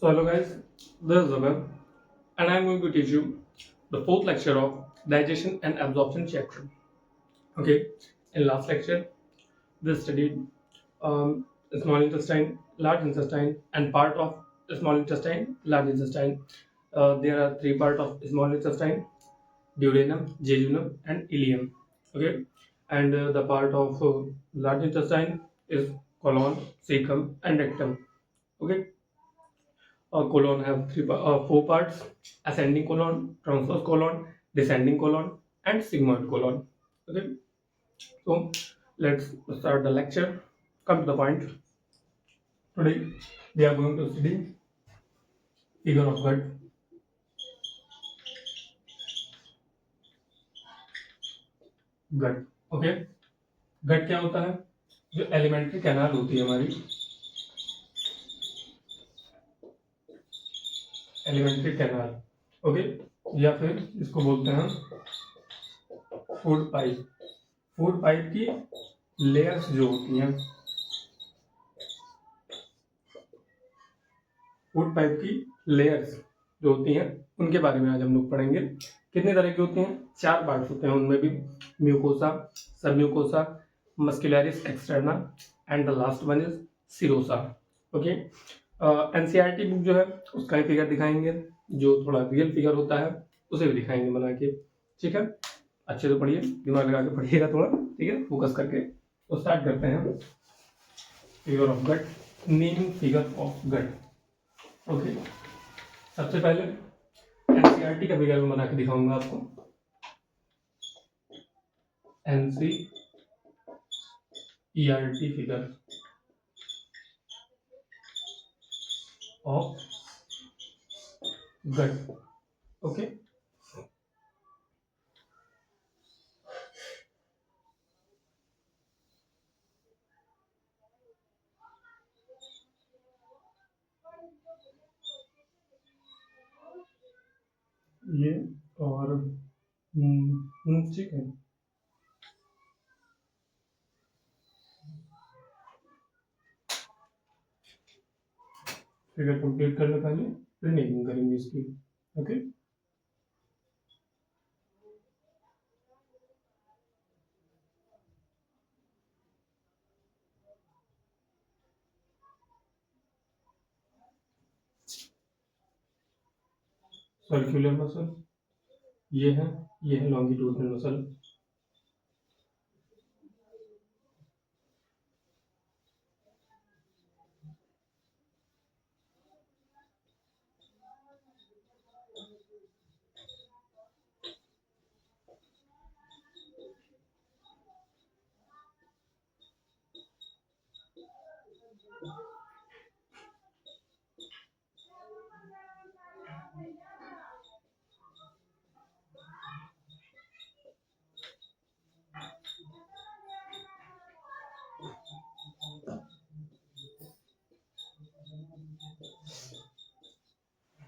So hello guys, this is Zabir and I am going to teach you the fourth lecture of digestion and absorption chapter. Okay, in last lecture we studied small intestine, large intestine and part of small intestine, large intestine. There are three parts of small intestine: duodenum, jejunum and ileum. Okay, and the part of large intestine is colon, cecum and rectum. Okay, colon have four parts: ascending colon, transverse colon, descending colon, and sigmoid colon. Okay, so let's start the lecture. Come to the point. Today we are going to study figure of gut. Gut. Okay, gut क्या होता है? जो alimentary canal होती है हमारी, alimentary canal. Okay, या फिर इसको बोलते हैं फूड पाइप. फूड पाइप की लेयर्स जो होती हैं, फूड पाइप की लेयर्स जो होती हैं उनके बारे में आज हम लोग पढ़ेंगे. कितने तरह की होती हैं? चार पार्ट्स होते हैं, उनमें भी म्यूकोसा, सब mucosa, muscularis externa and the last one is serosa. Okay, NCERT book जो है उसका ही फिगर दिखाएंगे, जो थोड़ा रियल फिगर होता है उसे भी दिखाएंगे बना के. ठीक है, अच्छे से पढ़िए, दिमाग लगा के पढ़िएगा थोड़ा. ठीक है, फोकस करके. तो स्टार्ट करते हैं figure of gut. Naming figure of gut. Okay, सबसे पहले एनसीईआरटी का फिगर मैं बना के दिखाऊंगा आपको. NCERT figure of gut. Okay, ये और ठीक है. फिगर कंप्लीट करने पहले प्रिंटिंग करेंगे इसकी. ओके, सर्कुलर मसल ये है लॉन्गिट्यूडनल मसल.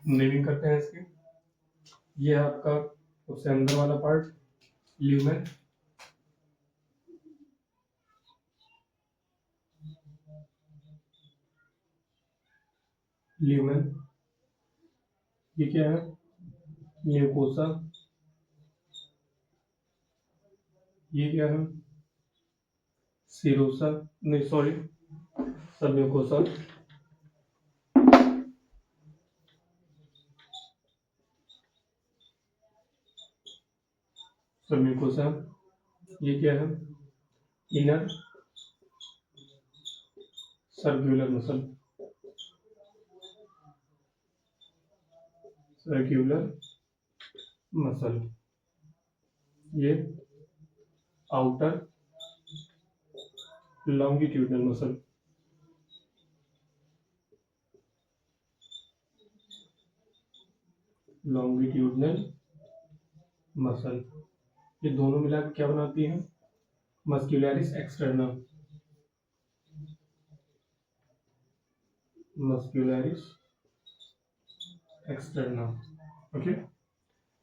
नेमिंग करते हैं इसकी. ये है आपका सबसे अंदर वाला पार्ट, ल्यूमेन. ल्यूमेन, ये क्या है? म्यूकोसा. ये क्या है? सिरोसा, नहीं सॉरी, सब म्यूकोसा. सब म्यूकोसा. ये क्या है? Inner circular muscle. Circular muscle. ये outer longitudinal muscle. Longitudinal muscle. ये दोनों मिलाकर क्या बनाती है? Muscularis externa. Muscularis externa. Okay,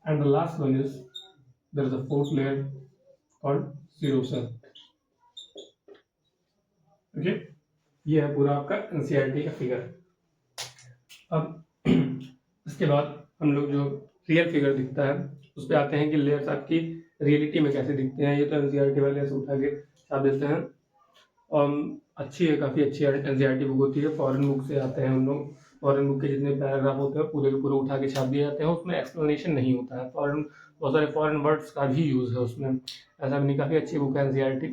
and the last one is there is a fourth layer called serosa. Okay, ये है पूरा आपका एनसीईआरटी का फिगर. अब इसके बाद हम लोग जो रियल फिगर दिखता है उस पे आते हैं कि लेयर्स आपकी रियलिटी में कैसे दिखते हैं। ये तो एनसीईआरटी वाले ऐसे उठा के छाप देते हैं। अच्छी है, काफ़ी अच्छी एनसीईआरटी बुक होती है। फॉरेन बुक से आते हैं हम लोग। फॉरेन बुक के जितने पैराग्राफ होते हैं पूरे के पूरे उठा के छाप दिए जाते हैं। उसमें एक्सप्लेनेशन नहीं होता है। बहुत सारे फॉरेन वर्ड्स का भी यूज़ है उसमें। ऐसा भी नहीं, काफ़ी अच्छी बुक है एनसीईआरटी।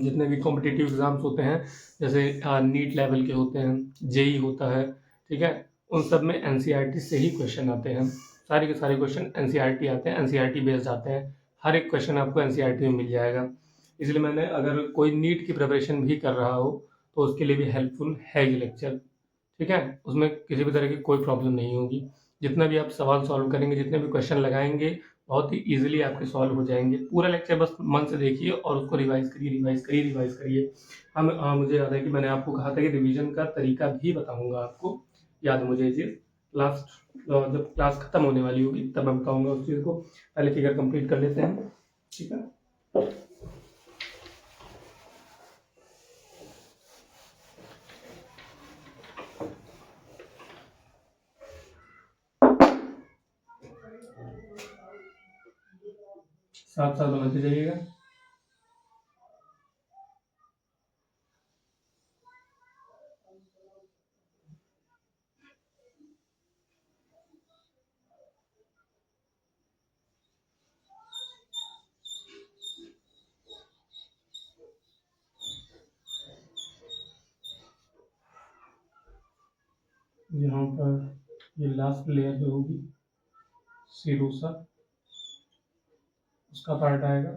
जितने भी कॉम्पिटिटिव एग्जाम्स होते हैं, जैसे नीट लेवल के होते हैं, जेई होता है, ठीक है, उन सब में एनसीईआरटी से ही क्वेश्चन आते हैं। सारे के सारे क्वेश्चन एनसीईआरटी आते हैं, एनसीईआरटी बेस्ड आते हैं। हर एक क्वेश्चन आपको एनसीईआरटी में मिल जाएगा। इसलिए मैंने, अगर कोई नीट की प्रिपरेशन भी कर रहा हो तो उसके लिए भी हेल्पफुल है ये लेक्चर, ठीक है। उसमें किसी भी तरह की कोई प्रॉब्लम नहीं होगी। जितना भी आप सवाल सॉल्व करेंगे, जितने भी क्वेश्चन लगाएंगे, बहुत ही ईजिली आपके सॉल्व हो जाएंगे। पूरा लेक्चर बस मन से देखिए और उसको रिवाइज करिए, रिवाइज करिए, रिवाइज करिए। मुझे याद है कि मैंने आपको कहा था कि रिवीजन का तरीका भी बताऊंगा आपको। याद है मुझे ये चीज़। लास्ट जब क्लास खत्म होने वाली होगी तब मैं बताऊंगा उस चीज़ को। पहले फिगर कंप्लीट कर लेते हैं, ठीक है। साथ साथ बनाते जाइएगा। यहाँ पर ये लास्ट लेयर जो होगी सिरोसा, उसका पार्ट आएगा।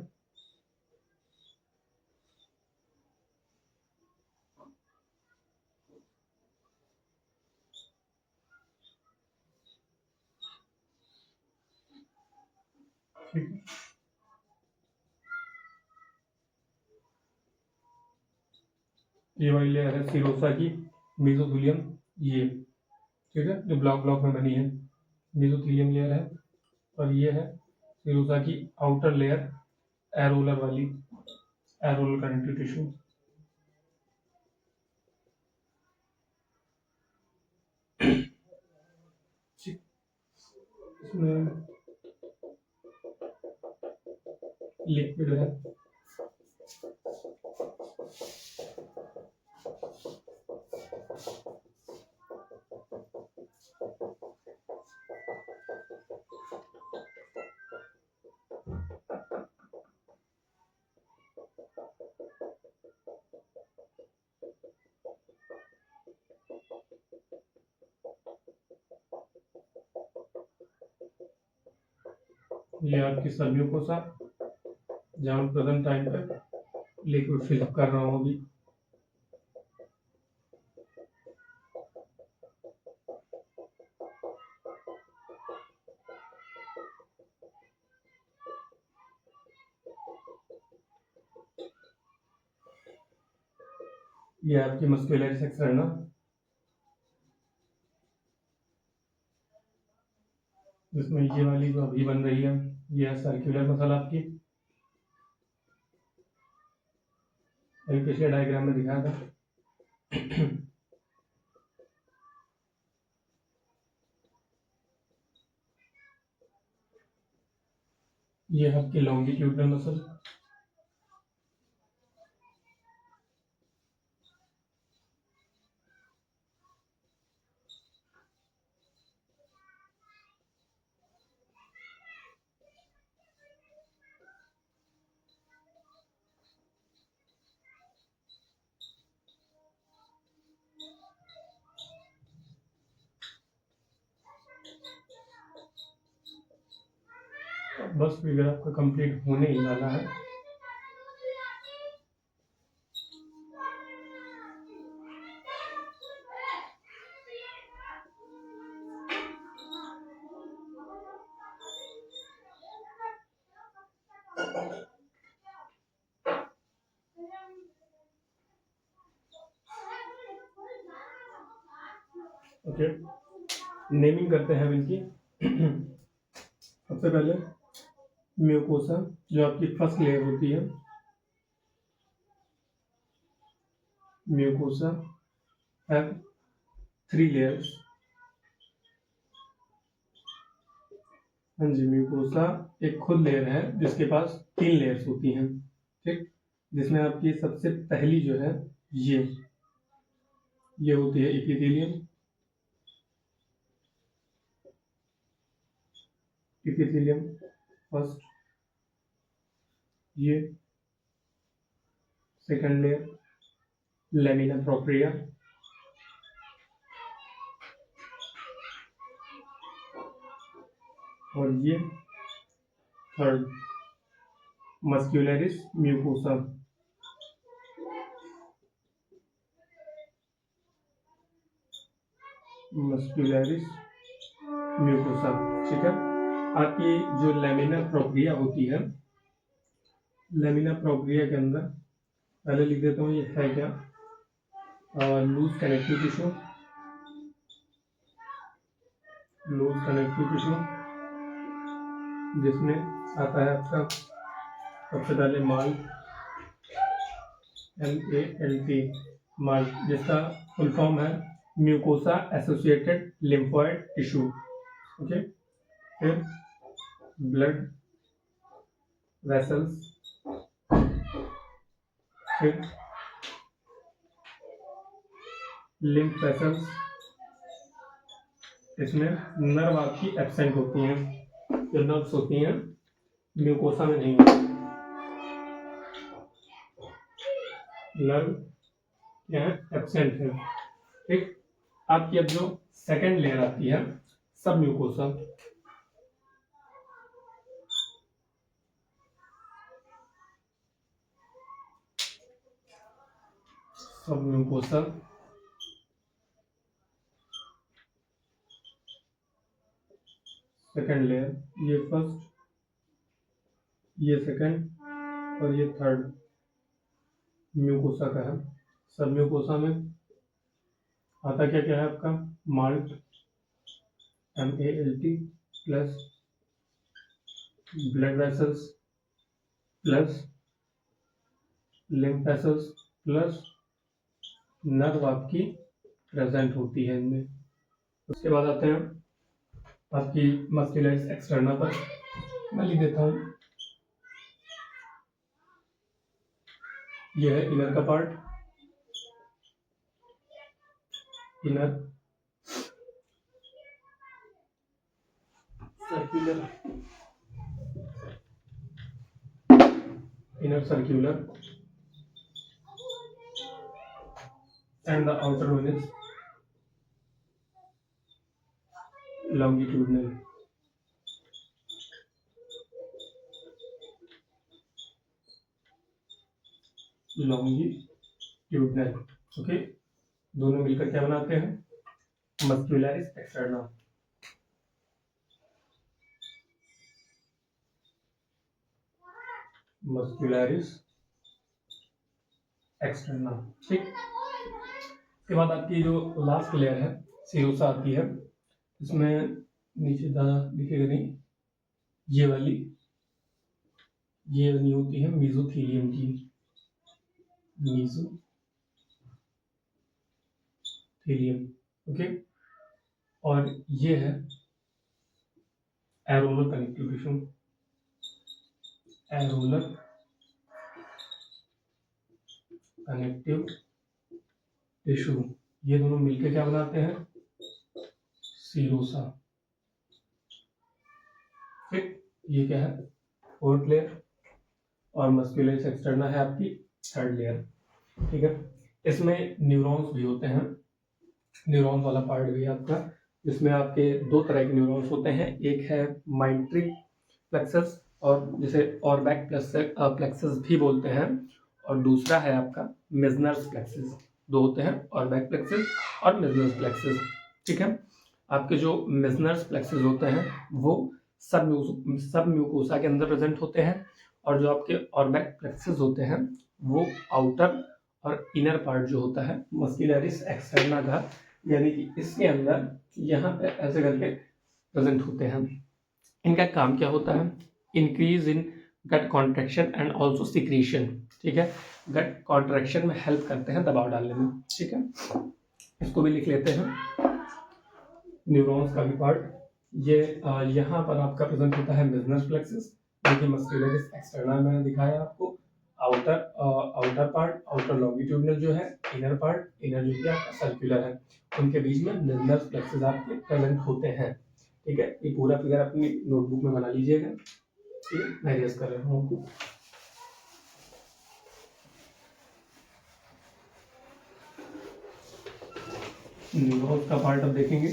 ठीक है, ये वाली लेयर है सिरोसा की, मेसोथीलियम, ये, ठीक है, जो ब्लॉक ब्लॉक में बनी है, मेसोथीलियम लेयर है। और ये है सिरोसा की आउटर लेयर, एरोलर वाली, एरोलर कनेक्टिव टिश्यू। इसमें लिक्विड है। ये आपकी सबम्यूकोसा, जहाँ प्रेजेंट टाइम पे लिक्विड फिलअप कर रहा हूँ अभी। ये आपकी मस्कुलर सेक्शन है ना, जिसमें ये वाली जो अभी बन रही है, ये है सर्कुलर मसल आपकी। अभी पिछले डायग्राम में दिखाया था। ये है आपकी लॉन्गिट्यूडनल मसल। बस फिगर आपका कंप्लीट होने ही वाला है। ओके, नेमिंग करते हैं इनकी। सबसे पहले म्यूकोसा, जो आपकी फर्स्ट लेयर होती है, म्यूकोसा हैव 3 layers, हाँ जी, म्यूकोसा एक खुद लेयर है जिसके पास 3 लेयर्स होती हैं, ठीक, जिसमें आपकी सबसे पहली जो है ये होती है एपिथेलियम। एपिथेलियम फर्स्ट, ये सेकंड लेयर लैमिना प्रोप्रिया, और ये third muscularis mucosa. Muscularis mucosa, ठीक है। आपकी जो लैमिना प्रोप्रिया होती है, लैमिना प्रोप्रिया के अंदर पहले लिख देता हूँ ये है क्या, loose connective tissue, loose connective tissue जिसमें आता है आपका सबसे पहले माल, MALT, माल, जिसका फुल फॉर्म है mucosa associated lymphoid tissue, okay. फिर ब्लड वेसल्स, फिर लिम्फ वेसल्स, इसमें नर्व आपकी एब्सेंट होती हैं, जो नर्व्स होती हैं म्यूकोसा में नहीं होती, नर्व क्या है, एब्सेंट है, ठीक। आपकी अब जो सेकंड लेयर आती है सब म्यूकोसा, सब म्यूकोसा, सेकंड लेयर, ये फर्स्ट, ये सेकंड और ये थर्ड म्यूकोसा का है। सब म्यूकोसा में आता क्या क्या है आपका, malt, MALT plus blood vessels plus lymph vessels plus nerve आपकी प्रेजेंट होती है इनमें। उसके बाद आते हैं आपकी मस्कुलरिस एक्सटर्ना पर, मैं लिख देता हूँ, यह है इनर का part, inner circular, inner circular and the outer one is longitudinal, longitudinal, okay. दोनों मिलकर क्या बनाते हैं, मस्कुलरिस एक्सटर्ना। मस्कुलरिस एक्सटर्ना, ठीक। इसके बाद आपकी जो लास्ट लेयर है सीरोसा आती है, इसमें नीचे ज़्यादा दिखेगा नहीं, ये वाली होती है मेसोथेलियम की, मेसोथेलियम, ओके। और ये है areolar connective tissue, areolar connective tissue, ये दोनों मिलकर क्या बनाते हैं, सीरोसा, ठीक। ये क्या है, फोर्थ लेयर, और मस्कुलरिस एक्सटर्ना है आपकी थर्ड लेयर, ठीक है। इसमें न्यूरॉन्स भी होते हैं, न्यूरॉन्स वाला पार्ट भी आपका, जिसमें आपके दो तरह के न्यूरॉन्स होते हैं, एक है माइंट्री प्लेक्सस और जिसे ऑरबैक प्लेक्सस भी बोलते हैं, और दूसरा है आपका मेजनर्स प्लेक्सस। दो होते हैं, ऑरबैक प्लेक्सस और मेजनर्स प्लेक्सस, ठीक है। आपके जो मेजनर्स प्लेक्सस होते हैं वो सब म्यूकोसा के अंदर प्रेजेंट होते हैं, और जो आपके ऑरबैक प्लेक्सस होते हैं वो आउटर और इनर पार्ट जो होता है मस्कुलरिस एक्सटर्ना का, यानी कि इसके अंदर यहाँ पे ऐसे करके प्रेजेंट होते हैं। इनका काम क्या होता है, increase in gut contraction and also secretion, ठीक है। गट कॉन्ट्रैक्शन में हेल्प करते हैं दबाव डालने में, ठीक है। इसको भी लिख लेते हैं, न्यूरॉन्स का भी पार्ट, ये यहाँ पर आपका प्रेजेंट होता है मिजनस प्लेक्सस, देखिए मस्कुलरिस एक्सटर्नल मैंने दिखाया आपको, आउटर पार्ट, आउटर लॉन्गिट्यूडनल जो है, इनर पार्ट, इनर जो कि आपका सर्कुलर है, उनके बीच में मिजनस प्लेक्सस आपके प्रेजेंट होते हैं। ठीक है, ये पूरा फिगर अपनी नोटबुक में बना लीजिएगा। ठीक है, मैं रेस कर रहा हूँ आपको। न्यूरॉन्स का पार्ट अब देखेंगे।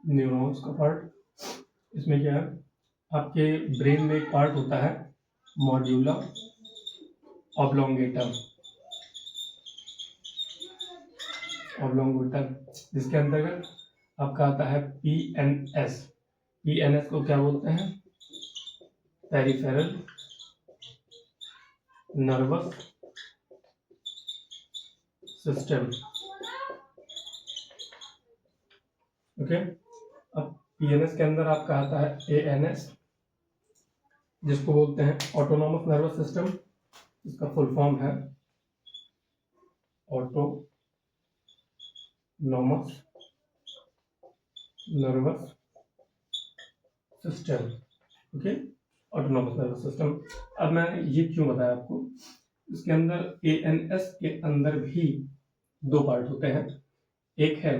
न्यूरॉन्स का पार्ट, इसमें क्या है, आपके ब्रेन में एक पार्ट होता है मॉड्यूला ऑब्लोंगेटा, जिसके अंतर्गत आपका आता है पीएनएस। पीएनएस को क्या बोलते हैं, पेरिफेरल नर्वस सिस्टम। ओके, अब पीएनएस के अंदर आपका आता है एएनएस, जिसको बोलते हैं ऑटोनॉमस नर्वस सिस्टम। इसका फुल फॉर्म है autonomous nervous system. Okay, autonomous nervous system. अब मैंने ये क्यों बताया आपको, इसके अंदर एएनएस के अंदर भी दो पार्ट होते हैं, एक है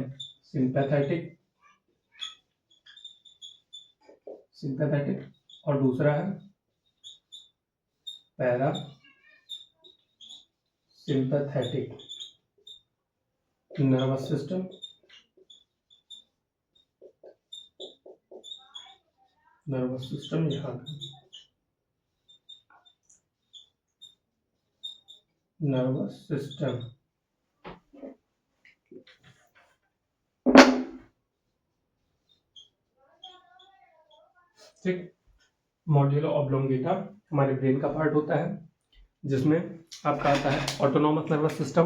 सिंपैथेटिक और दूसरा है पैरा सिंपैथेटिक नर्वस सिस्टम। यहाँ नर्वस सिस्टम। ठीक, मॉड्यूला ऑब्लोंगेटा हमारे ब्रेन का पार्ट होता है, जिसमें आपका आता है ऑटोनॉमस नर्वस सिस्टम।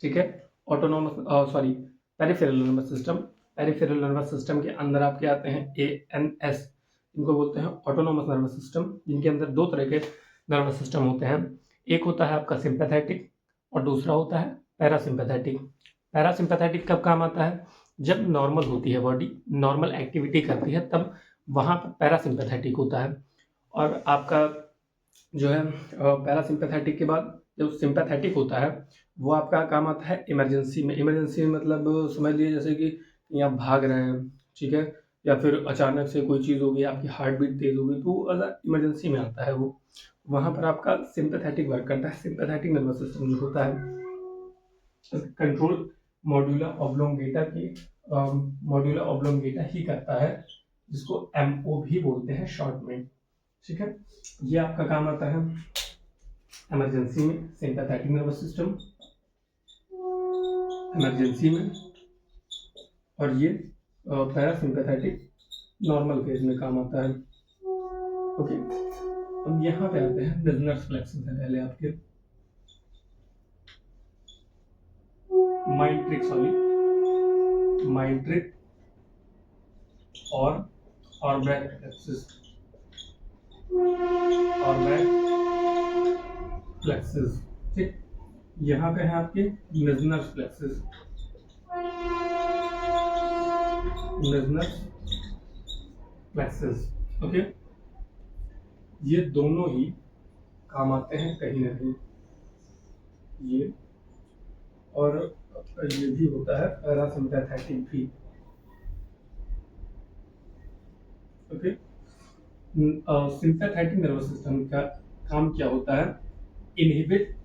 ठीक है, peripheral nervous system. Peripheral nervous system के अंदर आपके आते हैं एएनएस, इनको बोलते हैं ऑटोनॉमस नर्वस सिस्टम, जिनके अंदर दो तरह के नर्वस सिस्टम होते हैं। एक होता है आपका सिंपैथेटिक और दूसरा होता है पैरासिम्पैथेटिक। पैरासिम्पैथेटिक कब काम आता है, जब नॉर्मल होती है बॉडी, नॉर्मल एक्टिविटी करती है, तब वहाँ पर पैरासिम्पैथेटिक होता है। और आपका जो है पैरासिम्पैथेटिक के बाद जब सिंपैथेटिक होता है, वो आपका काम आता है इमरजेंसी में। इमरजेंसी में मतलब समझ लीजिए जैसे कि आप भाग रहे हैं, ठीक है, या फिर अचानक से कोई चीज़ हो गई, आपकी हार्ट बीट तेज हो गई, तो इमरजेंसी में आता है वो, वहाँ पर आपका सिंपैथेटिक वर्क करता है। सिंपैथेटिक नर्वस सिस्टम जो होता है कंट्रोल मॉड्यूला ऑब्लोंगेटा ही करता है, जिसको एमओ भी बोलते हैं शॉर्ट में। ठीक है, ये आपका काम आता है इमरजेंसी में, सिंपैथेटिक नर्वस सिस्टम इमरजेंसी में, और ये पैरासिम्पैथेटिक नॉर्मल फेज में काम आता है। ओके, अब यहाँ पे आते हैं बिजनस फ्लेक्सेस है पहले आपके माइंट्रिक और ऑर्बैक फ्लेक्सेस। ठीक, यहाँ पे है आपके मिजनस फ्लेक्सेस। ओके, ये दोनों ही काम आते हैं कहीं ना कहीं, ये और ये भी होता है पैरासिम्पैथेटिक भी। ओके, सिंपैथेटिक नर्वस सिस्टम का काम क्या होता है, inhibit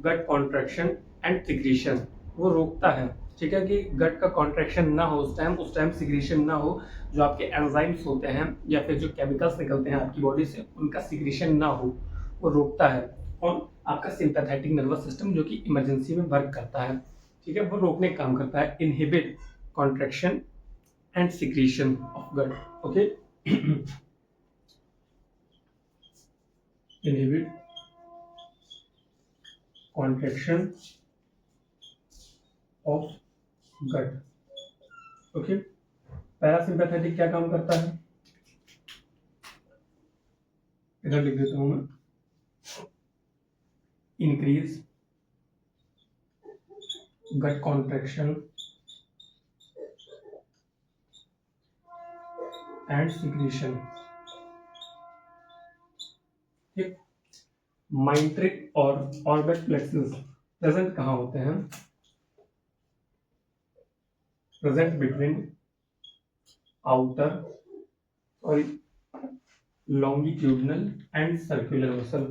gut contraction and secretion, वो रोकता है, ठीक है, कि गट का कॉन्ट्रैक्शन ना हो उस टाइम सिक्रीशन ना हो, जो आपके एंजाइम्स होते हैं या फिर जो केमिकल्स निकलते हैं आपकी बॉडी से, उनका सिक्रीशन ना हो, वो रोकता है। और आपका सिंपैथेटिक नर्वस सिस्टम जो कि इमरजेंसी में वर्क करता है, ठीक है, वो रोकने का काम करता है, inhibit contraction and secretion of gut. Okay, inhibit contraction of gut. Okay, parasympathetic क्या काम करता है, इधर लिख देता हूं मैं, increase gut contraction and secretion. ठीक, माइंट्रिक और ऑर्बिट प्लेक्सस प्रेजेंट कहाँ होते हैं, प्रेजेंट बिटवीन आउटर और longitudinal and circular muscle,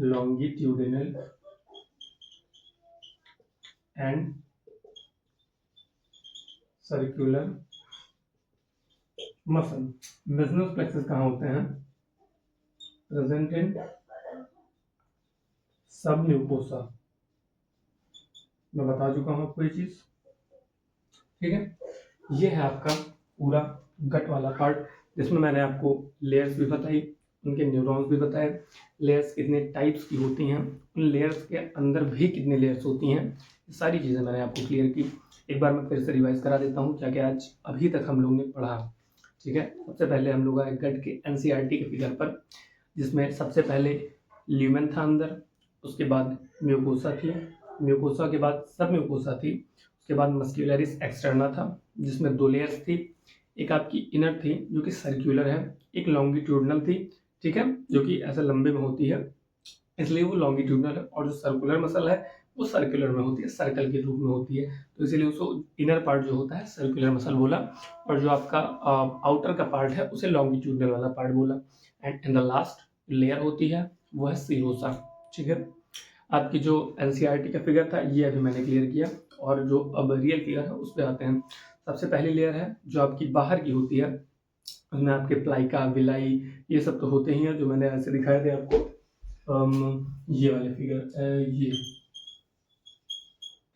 longitudinal and circular muscle। Meissner plexus कहाँ होते हैं, प्रेजेंट इन सब म्यूकोसा। मैं बता चुका हूं आपको ये चीज। ठीक है, ये है आपका पूरा गट वाला पार्ट, जिसमें मैंने आपको लेयर्स भी बताई, उनके न्यूरॉन्स भी बताए, लेयर्स कितने टाइप्स की होती हैं, उन लेयर्स के अंदर भी कितने लेयर्स होती हैं, ये सारी चीज़ें मैंने आपको क्लियर की। एक बार मैं फिर से रिवाइज करा देता हूँ क्या क्या आज अभी तक हम लोग ने पढ़ा। ठीक है, सबसे पहले हम लोग आए गट के NCERT के फिगर पर, जिसमें सबसे पहले ल्यूमेन था अंदर, उसके बाद म्यूकोसा थी, म्यूकोसा के बाद सब म्यूकोसा थी, उसके बाद मस्क्यूलरिस एक्सटर्ना था जिसमें 2 लेयर्स थी, एक आपकी इनर थी जो कि सर्कुलर है, एक लॉन्गिट्यूडनल थी। ठीक है, जो कि ऐसे लंबे में होती है इसलिए वो लॉन्गिट्यूडनल है, और जो सर्कुलर मसल है वो सर्कुलर में होती है, सर्कल के रूप में होती है, तो इसीलिए उसको इनर पार्ट जो होता है सर्कुलर मसल बोला, और जो आपका आउटर का पार्ट है उसे लॉन्गिट्यूडनल वाला पार्ट बोला। And in the last layer होती है वो है सीरोसा। ठीक है, आपकी जो NCERT का फिगर था ये अभी मैंने क्लियर किया, और जो अब रियल फिगर है उस पर आते हैं। सबसे पहली लेयर है जो आपकी बाहर की होती है, उसमें आपके प्लाइका, विलाई, ये सब तो होते ही हैं, जो मैंने ऐसे दिखाए थे आपको, ये वाले फिगर, ये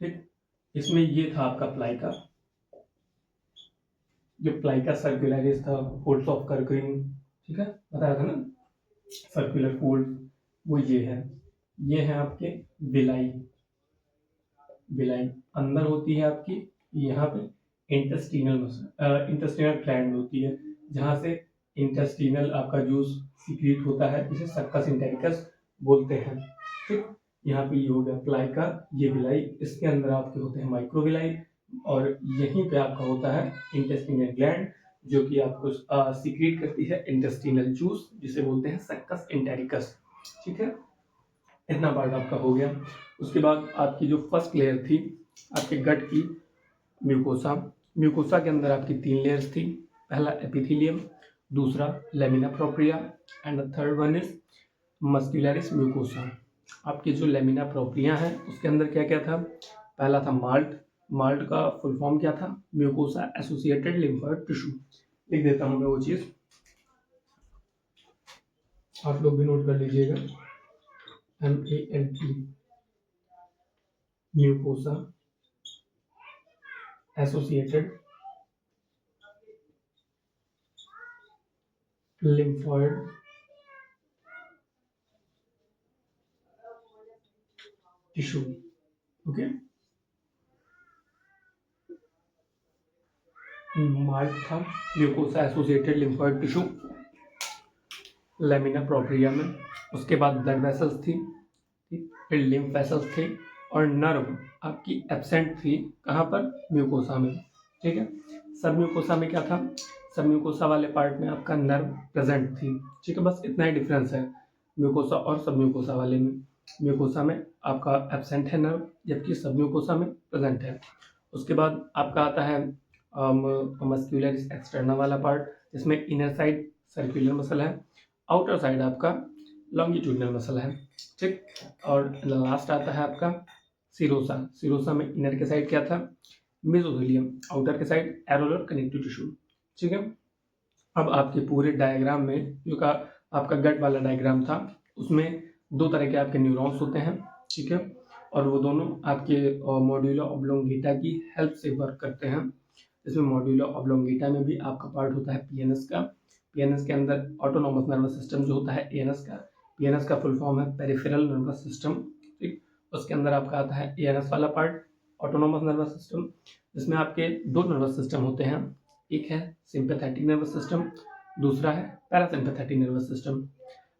ठीक, इसमें ये था आपका प्लाइका, जो प्लाइका सर्कुलरिस था, फोल्ड्स ऑफ कर्करिंग। ठीक है, बताया था ना, सर्कुलर फोल्ड, वो ये है आपके विलाई। विलाई अंदर होती है आपकी, यहाँ पे इंटेस्टिनल ग्लैंड होती है, जहाँ से इंटेस्टिनल आपका जूस सीक्रेट होता है, जिसे सक्कस इंटेरिकस बोलते हैं। ठीक, यहाँ पे ये हो गया प्लाइका, ये विलाई, इसके अंदर आपके होते हैं माइक्रोविलाई, और यहीं पे आपका होता है इंटेस्टिनल ग्लैंड, जो कि आपको सीक्रेट करती है इंटेस्टिनल जूस, जिसे बोलते हैं सक्कस इंटेरिकस। ठीक है, इतना पार्ट आपका हो गया। उसके बाद आपकी जो फर्स्ट लेयर थी आपके गट की, म्यूकोसा। म्यूकोसा के अंदर आपकी 3 लेयर्स थी, पहला एपिथेलियम, दूसरा lamina propria, and the third one is muscularis mucosa. आपकी जो लेमिना प्रोप्रिया है उसके अंदर क्या क्या था, पहला था माल्ट, माल्ट का फुल फॉर्म क्या था, म्यूकोसा एसोसिएटेड लिम्फोइड टिश्यू। लिख देता हूँ मैं वो चीज़, आप लोग भी नोट कर लीजिएगा, MALT, mucosa associated lymphoid tissue. Okay, mark था mucosa associated lymphoid tissue lamina propria में। उसके बाद ब्लड वेसल्स थी, फिर लिम्फ वेसल्स थे, और नर्व आपकी एब्सेंट थी, कहाँ पर, म्यूकोसा में। ठीक है, सब म्यूकोसा में क्या था, सब म्यूकोसा वाले पार्ट में आपका नर्व प्रेजेंट थी। ठीक है, बस इतना ही डिफरेंस है म्यूकोसा और सब म्यूकोसा वाले में। म्यूकोसा में आपका एब्सेंट है नर्व, जबकि सब म्यूकोसा में प्रेजेंट है। उसके बाद आपका आता है मस्क्यूलरिस एक्सटर्ना वाला पार्ट, जिसमें इनर साइड सर्कुलर मसल है, आउटर साइड आपका लॉन्गिट्यूडनल मसल है। ठीक, और लास्ट आता है आपका सीरोसा। सीरोसा में इनर के साइड क्या था, मेसोथेलियम, आउटर के साइड एरोलर कनेक्टिव टिश्यू। ठीक है, अब आपके पूरे डायग्राम में जो का आपका गट वाला डायग्राम था, उसमें 2 तरह के आपके न्यूरॉन्स होते हैं। ठीक है, और वो दोनों आपके मॉड्यूला ऑब्लोंगेटा की हेल्प से वर्क करते हैं। इसमें मॉड्यूला ऑब्लोंगेटा में भी आपका पार्ट होता है PNS का, PNS के अंदर ऑटोनॉमस नर्वस सिस्टम जो होता है ANS का, PNS का फुल फॉर्म है पेरिफेरल नर्वस सिस्टम। ठीक, उसके अंदर आपका आता है ANS वाला पार्ट, ऑटोनोमस नर्वस सिस्टम, जिसमें आपके दो नर्वस सिस्टम होते हैं, एक है सिंपैथेटिक नर्वस सिस्टम, दूसरा है पैरासिम्पैथेटिक नर्वस सिस्टम।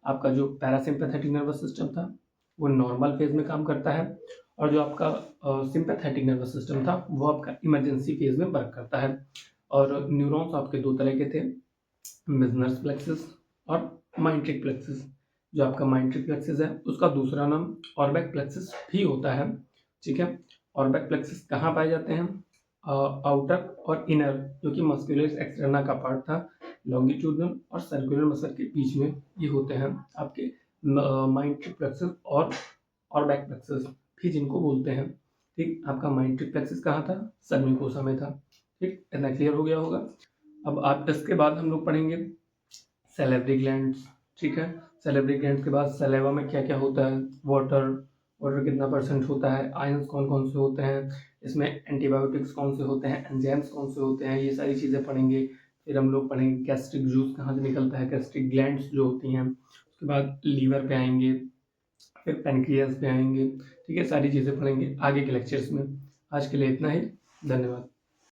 आपका जो पैरासिम्पैथेटिक नर्वस सिस्टम था वो नॉर्मल फेज में काम करता है, और जो आपका सिंपैथेटिक नर्वस सिस्टम था वो आपका इमरजेंसी फेज में वर्क करता है। और न्यूरॉन्स आपके दो तरह के थे, मिजनर्स प्लेक्सस और माइंट्रिक प्लेक्सस। जो आपका माइंट्रिक प्लेक्सस है उसका दूसरा नाम ऑर्बैक प्लेक्सस भी होता है, ठीक है। ऑर्बैक प्लेक्सस कहाँ पाए जाते हैं? आउटर और इनर, जो कि मस्कुलर एक्सटर्ना का पार्ट था, लॉन्गिट्यूडनल और सर्कुलर मसल के बीच में ये होते हैं आपके माइंट्रिक प्लेक्सस और ऑर्बैक प्लेक्सस भी जिनको बोलते हैं, ठीक। आपका माइंट्रिक प्लेक्सस कहाँ था? सर्विकोसा में था, ठीक। इतना क्लियर हो गया होगा। अब आप इसके बाद हम लोग पढ़ेंगे सैलिवरी ग्लैंड्स, ठीक है। सैलिवरी ग्लैंड्स के बाद सलेवा में क्या क्या होता है, वाटर, वाटर कितना परसेंट होता है, आयंस कौन कौन से होते हैं, इसमें एंटीबायोटिक्स कौन से होते हैं, एंजाइम्स कौन से होते हैं, ये सारी चीज़ें पढ़ेंगे। फिर हम लोग पढ़ेंगे गैस्ट्रिक जूस कहाँ से निकलता है, गैस्ट्रिक ग्लैंड्स जो होती हैं। उसके बाद लीवर पे आएंगे, फिर पेनक्रियास पे आएंगे, ठीक है। सारी चीज़ें पढ़ेंगे आगे के लेक्चर्स में। आज के लिए इतना ही, धन्यवाद।